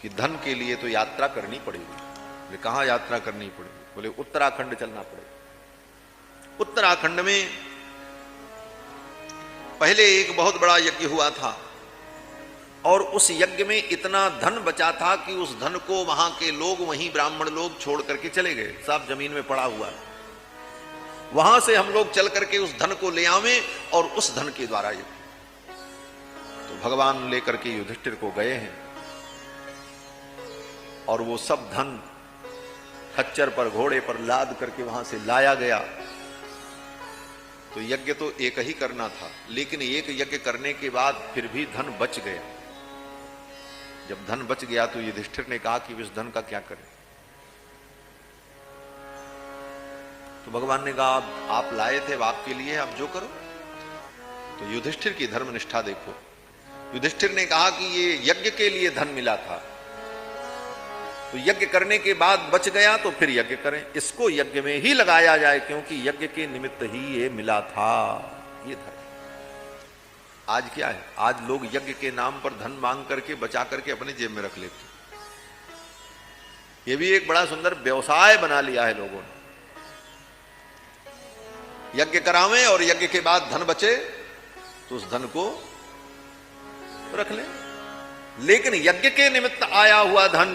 कि धन के लिए तो यात्रा करनी पड़ेगी। बोले कहाँ यात्रा करनी पड़ेगी? बोले उत्तराखंड चलना पड़ेगा। उत्तराखंड में पहले एक बहुत बड़ा यज्ञ हुआ था और उस यज्ञ में इतना धन बचा था कि उस धन को वहां के लोग, वहीं ब्राह्मण लोग छोड़ करके चले गए। सब जमीन में पड़ा हुआ है, वहां से हम लोग चल करके उस धन को ले आवे और उस धन के द्वारा ये तो भगवान लेकर के युधिष्ठिर को गए हैं और वो सब धन खच्चर पर, घोड़े पर लाद करके वहां से लाया गया। तो यज्ञ तो एक ही करना था, लेकिन एक यज्ञ करने के बाद फिर भी धन बच गया। जब धन बच गया तो युधिष्ठिर ने कहा कि इस धन का क्या करें? तो भगवान ने कहा आप लाए थे, आपके लिए, आप जो करो। तो युधिष्ठिर की धर्मनिष्ठा देखो। युधिष्ठिर ने कहा कि ये यज्ञ के लिए धन मिला था, तो यज्ञ करने के बाद बच गया तो फिर यज्ञ करें, इसको यज्ञ में ही लगाया जाए, क्योंकि यज्ञ के निमित्त ही ये मिला था। ये धर्म आज क्या है? आज लोग यज्ञ के नाम पर धन मांग करके, बचा करके अपने जेब में रख लेते। ये भी एक बड़ा सुंदर व्यवसाय बना लिया है लोगों ने। यज्ञ करावें और यज्ञ के बाद धन बचे तो उस धन को रख लें, लेकिन यज्ञ के निमित्त आया हुआ धन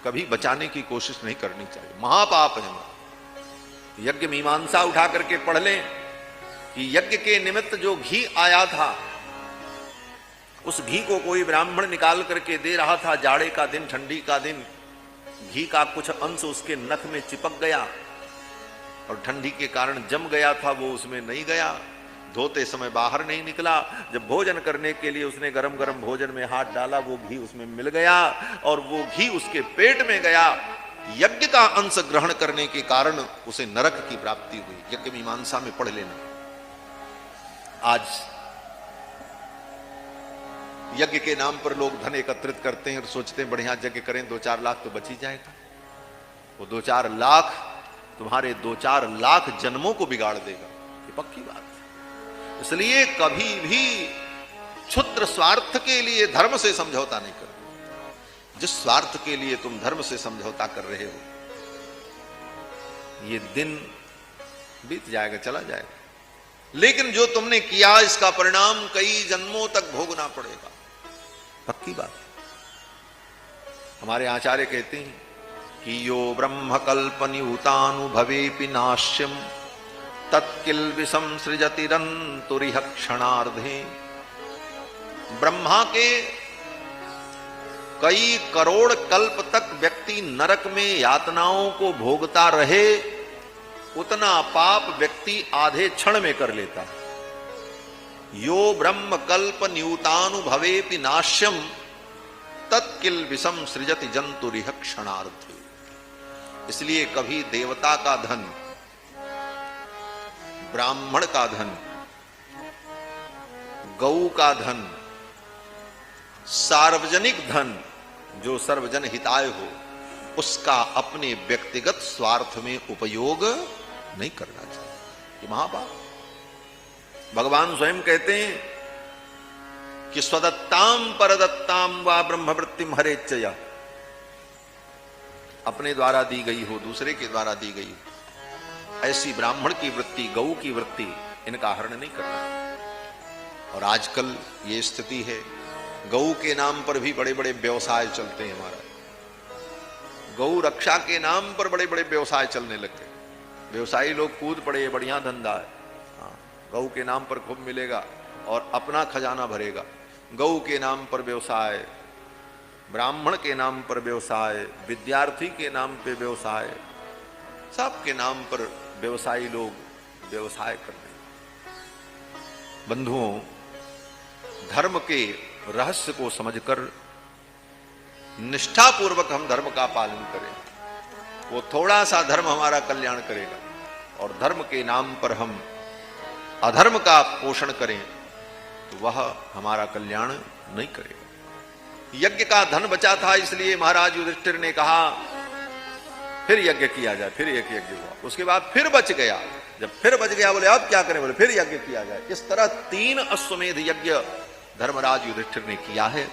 कभी बचाने की कोशिश नहीं करनी चाहिए। महापाप है। यज्ञ मीमांसा उठा करके पढ़ लें कि यज्ञ के निमित्त जो घी आया था, उस घी को कोई ब्राह्मण निकाल करके दे रहा था। जाड़े का दिन, ठंडी का दिन, घी का कुछ अंश उसके नख में चिपक गया और ठंडी के कारण जम गया था, वो उसमें नहीं गया, धोते समय बाहर नहीं निकला। जब भोजन करने के लिए उसने गरम गरम भोजन में हाथ डाला, वो घी उसमें मिल गया और वो घी उसके पेट में गया। यज्ञ का अंश ग्रहण करने के कारण उसे नरक की प्राप्ति हुई। यज्ञ मीमांसा में पढ़ लेना। आज यज्ञ के नाम पर लोग धन एकत्रित करते हैं और सोचते हैं बढ़िया यज्ञ करें, 2-4 लाख तो बच ही जाएगा। वो 2-4 लाख तुम्हारे 2-4 लाख जन्मों को बिगाड़ देगा, ये पक्की बात है। इसलिए कभी भी क्षुद्र स्वार्थ के लिए धर्म से समझौता नहीं करो। जिस स्वार्थ के लिए तुम धर्म से समझौता कर रहे हो, ये दिन बीत जाएगा, चला जाएगा, लेकिन जो तुमने किया इसका परिणाम कई जन्मों तक भोगना पड़ेगा, पक्की बात। हमारे आचार्य कहते हैं कि यो ब्रह्म कल्पनियुतानुभवेपि नाश्यम तत्किल विसंसृजतिरंतुरिह क्षणार्धे। ब्रह्मा के कई करोड़ कल्प तक व्यक्ति नरक में यातनाओं को भोगता रहे, उतना पाप व्यक्ति आधे क्षण में कर लेता है। यो ब्रह्म कल्प न्यूतानुभवेपि नाश्यम तत्किल विषम सृजति जंतुरिह क्षणार्थे। इसलिए कभी देवता का धन, ब्राह्मण का धन, गौ का धन, सार्वजनिक धन जो सर्वजन हिताय हो, उसका अपने व्यक्तिगत स्वार्थ में उपयोग नहीं करना चाहिए। ये महापाप। भगवान स्वयं कहते हैं कि स्वदत्ताम परदत्ताम वा ब्रह्मवृत्तिम हरेच्छया। अपने द्वारा दी गई हो, दूसरे के द्वारा दी गई हो, ऐसी ब्राह्मण की वृत्ति, गौ की वृत्ति, इनका हरण नहीं करना। और आजकल ये स्थिति है, गौ के नाम पर भी बड़े बड़े व्यवसाय चलते हैं। हमारा गौ रक्षा के नाम पर बड़े बड़े व्यवसाय चलने लग गए। व्यवसायी लोग कूद पड़े, बढ़िया धंधा है। हाँ, गौ के नाम पर खूब मिलेगा और अपना खजाना भरेगा। गौ के नाम पर व्यवसाय, ब्राह्मण के नाम पर व्यवसाय, विद्यार्थी के नाम पे व्यवसाय, सबके नाम पर व्यवसायी लोग व्यवसाय कर रहे हैं। बंधुओं, धर्म के रहस्य को समझकर निष्ठापूर्वक हम धर्म का पालन करें, वो थोड़ा सा धर्म हमारा कल्याण करेगा। और धर्म के नाम पर हम अधर्म का पोषण करें तो वह हमारा कल्याण नहीं करेगा। यज्ञ का धन बचा था, इसलिए महाराज युधिष्ठिर ने कहा फिर यज्ञ किया जाए। फिर एक यज्ञ हुआ, उसके बाद फिर बच गया। जब फिर बच गया, बोले अब क्या करें? बोले फिर यज्ञ किया जाए। इस तरह 3 अश्वमेध यज्ञ धर्मराज युधिष्ठिर ने किया है।